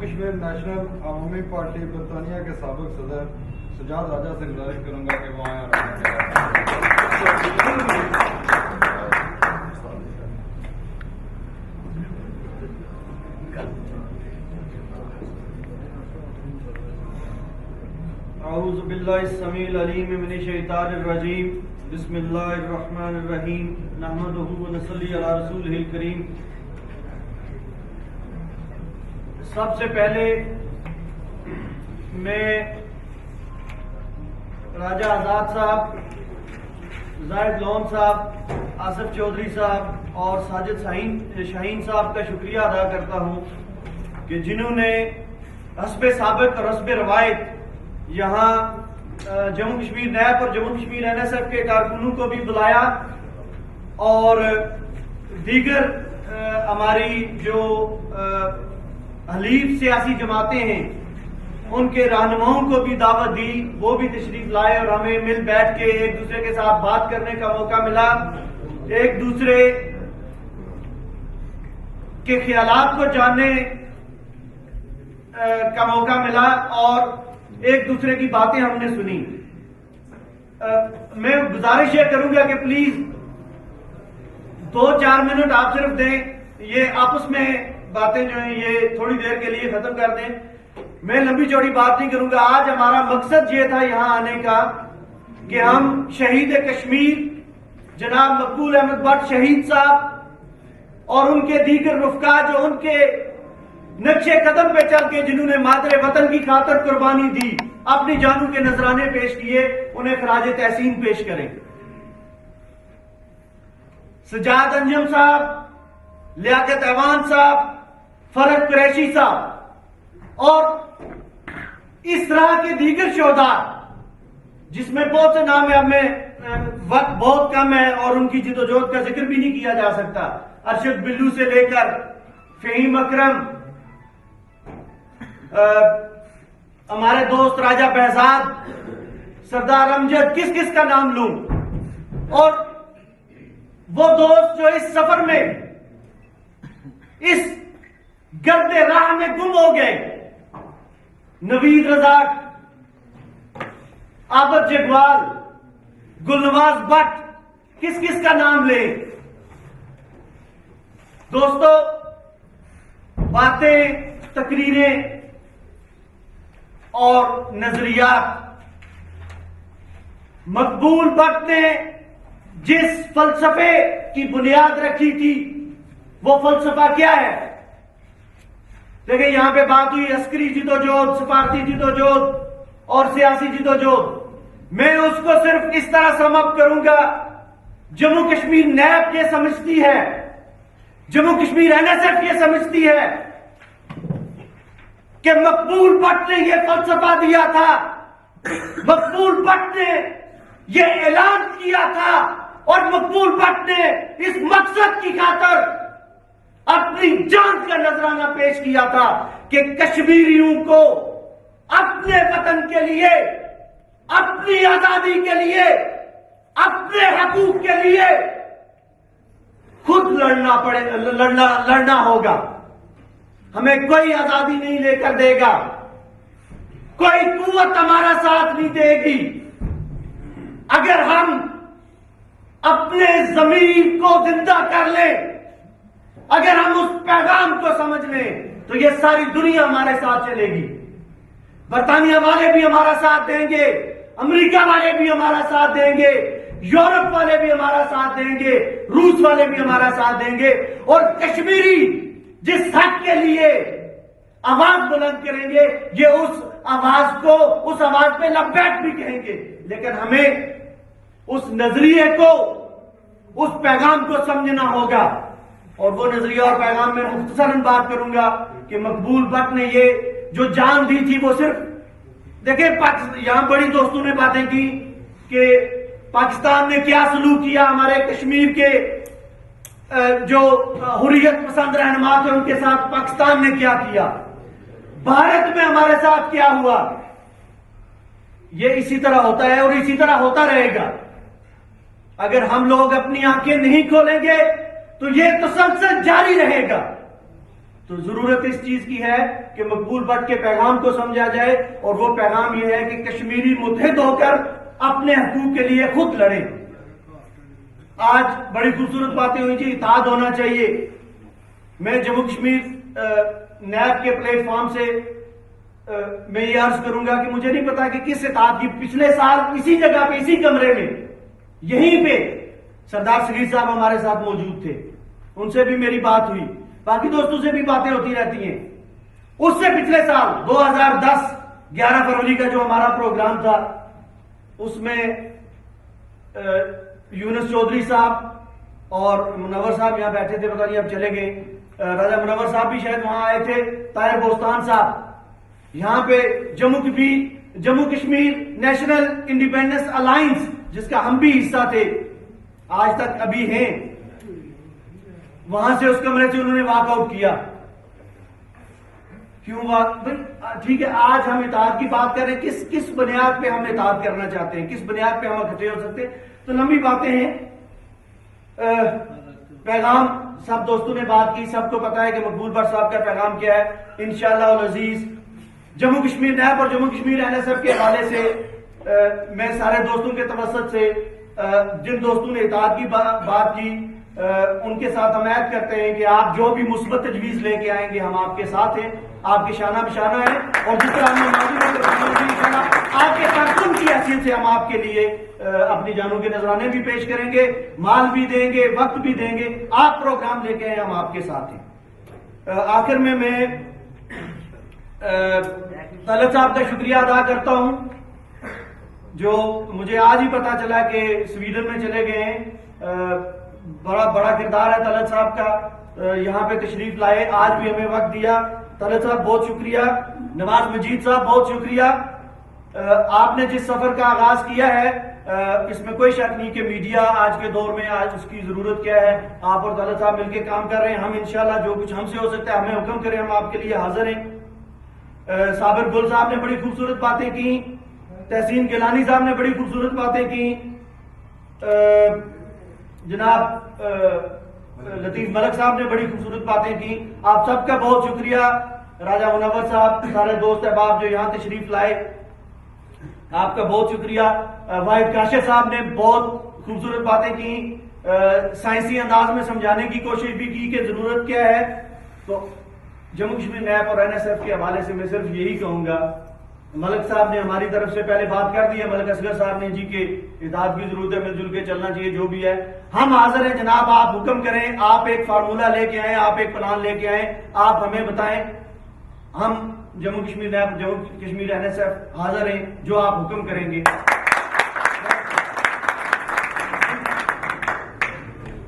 Kashmir national अवामी party बरतानिया के साबिक सदर सजाद राजा से गुजारिश करूंगा कि वो आए औज़ु बिल्लाहि समील अलीम मिनश शैतानिर रजीम बिस्मिल्लाहिर रहमानिर रहीम नहमदुहु व नसल्ली अला रसूलिहिल करीम। सबसे पहले मैं राजा आजाद साहब, जाहिद लोन साहब, आसिफ चौधरी साहब और साजिद शाहीन साहब का शुक्रिया अदा करता हूं कि जिन्होंने हस्बे साबिक और हस्बे रवायत यहाँ जम्मू कश्मीर नैब और जम्मू कश्मीर NSF के कारकुनों को भी बुलाया और दीगर हमारी जो हलीफ सियासी जमातें हैं उनके रहनुमाओं को भी दावत दी, वो भी तशरीफ लाए और हमें मिल बैठ के एक दूसरे के साथ बात करने का मौका मिला, एक दूसरे के ख्यालात को जानने का मौका मिला और एक दूसरे की बातें हमने सुनी। मैं गुजारिश ये करूंगा कि प्लीज 2-4 मिनट आप सिर्फ दें, ये आपस में बातें जो हैं ये थोड़ी देर के लिए खत्म कर दें। मैं लंबी चौड़ी बात नहीं करूंगा। आज हमारा मकसद ये था यहां आने का कि हम शहीद कश्मीर जनाब मकबूल अहमद भट्ट शहीद साहब और उनके दीगर रुफका जो उनके नक्शे कदम पे चल के जिन्होंने मादरे वतन की खातर कुर्बानी दी, अपनी जानों के नजराने पेश किए, उन्हें खराज तहसीन पेश करें। सजाद अंजम साहब, लियाकत ऐवान साहब, फरहत कुरैशी साहब और इस तरह के दीगर शोधा जिसमें बहुत से नाम है, हमें वक्त बहुत कम है और उनकी जिदोजहद का जिक्र भी नहीं किया जा सकता। अरशद बिल्लू से लेकर फहीम अकरम, हमारे दोस्त राजा बहजाद, सरदार अमजद, किस किस का नाम लूं, और वो दोस्त जो इस सफर में इस गर्दे राह में गुम हो गए, नवीद रजाक, आबद जगवाल, गुलनवाज भट्ट, किस किस का नाम ले। दोस्तों, बातें, तकरीरें और नजरियात, मकबूल भट्ट ने जिस फलसफे की बुनियाद रखी थी वो फलसफा क्या है। देखिए, यहां पे बात हुई अस्करी जिदोजहद, सफारती जिदोजहद और सियासी जिदोजहद। मैं उसको सिर्फ इस तरह समअप करूंगा, जम्मू कश्मीर नैब ये समझती है, जम्मू कश्मीर NSF ये समझती है कि मकबूल भट्ट ने यह फलसफा दिया था, मकबूल भट्ट ने यह ऐलान किया था और मकबूल भट्ट ने इस मकसद की खातर अपनी जान का नजराना पेश किया था कि कश्मीरियों को अपने वतन के लिए, अपनी आजादी के लिए, अपने हकूक के लिए खुद लड़ना होगा। हमें कोई आजादी नहीं लेकर देगा, कोई कुव्वत हमारा साथ नहीं देगी। अगर हम अपने ज़मीर को जिंदा कर लें, अगर हम उस पैगाम को समझ लें, तो ये सारी दुनिया हमारे साथ चलेगी। बरतानिया वाले भी हमारा साथ देंगे, अमेरिका वाले भी हमारा साथ देंगे, यूरोप वाले भी हमारा साथ देंगे, रूस वाले भी हमारा साथ देंगे और कश्मीरी जिस हक के लिए आवाज बुलंद करेंगे, ये उस आवाज पे लबैक भी कहेंगे। लेकिन हमें उस नजरिए को, उस पैगाम को समझना होगा। और वो नजरिया और पैगाम में मुख्तसरन बात करूंगा कि मकबूल भट्ट ने ये जो जान दी थी वो सिर्फ, देखिए, यहां बड़ी दोस्तों ने बातें की कि पाकिस्तान ने क्या सलूक किया हमारे कश्मीर के जो हुर्रियत पसंद रहनुमा थे उनके साथ, पाकिस्तान ने क्या किया, भारत में हमारे साथ क्या हुआ। ये इसी तरह होता है और इसी तरह होता रहेगा। अगर हम लोग अपनी आंखें नहीं खोलेंगे तो ये तसलसल जारी रहेगा। तो जरूरत इस चीज की है कि मकबूल भट्ट के पैगाम को समझा जाए, और वो पैगाम ये है कि कश्मीरी मुत्तहिद होकर अपने हकूक के लिए खुद लड़े। आज बड़ी खूबसूरत बातें हुई जी, इत्तेहाद होना चाहिए। मैं जम्मू कश्मीर नैब के प्लेटफॉर्म से मैं ये अर्ज करूंगा कि मुझे नहीं पता कि किस इत्तेहाद की, पिछले साल इसी जगह पे, इसी कमरे में, यहीं पे सरदार सलील साहब हमारे साथ मौजूद थे, उनसे भी मेरी बात हुई, बाकी दोस्तों से भी बातें होती रहती हैं। उससे पिछले साल 2010 11 फरवरी का जो हमारा प्रोग्राम था, उसमें यूनुस चौधरी साहब और मुनव्वर साहब यहां बैठे थे, पता नहीं अब चले गए, राजा मुनव्वर साहब भी शायद वहां आए थे, ताहिर बोस्तान साहब, यहां पे Jammu Kashmir national independence alliance, जिसका हम भी हिस्सा थे, आज तक अभी हैं, वहां से उस कमरे से उन्होंने वॉकआउट किया। क्यों भाई? ठीक है, आज हम इत्तेहाद की बात कर रहे हैं, किस बुनियाद पे हम इत्तेहाद करना चाहते हैं, किस बुनियाद पे हम इकट्ठे हो सकते हैं, तो लंबी बातें हैं। पैगाम सब दोस्तों ने बात की, सबको पता है कि मकबूल भट्ट साहब का पैगाम क्या है। इंशाअल्लाह अल अजीज जम्मू कश्मीर नैब और जम्मू कश्मीर एनएसएफ के हवाले से मैं सारे दोस्तों के तवसत से जिन दोस्तों ने इत्तेहाद की बात की, उनके साथ हम ऐद करते हैं कि आप जो भी मुस्बत तजवीज लेके आएंगे, हम आपके साथ हैं, आपके शाना बिशाना है, और जिस तरह हमने आपके कारकुन की हैसियत से हम आपके लिए अपनी जानों के नजराने भी पेश करेंगे, माल भी देंगे, वक्त भी देंगे। आप प्रोग्राम लेके आए, हम आपके साथ हैं। आखिर में मैं तलत साहब का शुक्रिया अदा करता हूं, जो मुझे आज ही पता चला कि स्वीडन में चले गए हैं। बड़ा किरदार है तलत साहब का, यहाँ पे तशरीफ लाए, आज भी हमें वक्त दिया। तलत साहब बहुत शुक्रिया। नवाज मजीद साहब बहुत शुक्रिया। आपने जिस सफर का आगाज किया है, इसमें कोई शक नहीं कि मीडिया आज के दौर में आज उसकी जरूरत क्या है। आप और तलत साहब मिलकर काम कर रहे हैं, हम इंशाल्लाह जो कुछ हमसे हो सकता है हमें हुक्म करें, हम आपके लिए हाजिर हैं। साबिर गुल साहब ने बड़ी खूबसूरत बातें की, तहसीन गिलानी साहब ने बड़ी खूबसूरत बातें की, जनाब लतीफ मलक साहब ने बड़ी खूबसूरत बातें की। आप सबका बहुत शुक्रिया। राजा मुनव्वर साहब, सारे दोस्त अहबाब जो यहाँ तशरीफ लाए, आपका बहुत शुक्रिया। वाहिद काशिफ साहब ने बहुत खूबसूरत बातें की, साइंसी अंदाज में समझाने की कोशिश भी की कि जरूरत क्या है। तो जम्मू कश्मीर नैब और एनएसएफ के हवाले से मैं सिर्फ यही कहूंगा, मलक साहब ने हमारी तरफ से पहले बात कर दी है, मलक असगर साहब ने जी के इत्तेहाद की जरूरत है, मिलजुल के चलना चाहिए, जो भी है हम हाजिर हैं जनाब। आप हुक्म करें, आप एक फार्मूला लेके आए, आप एक प्लान लेके आए, आप हमें बताएं, हम जम्मू कश्मीर नैब, जम्मू कश्मीर एनएसएफ हाजिर हैं, जो आप हुक्म करेंगे।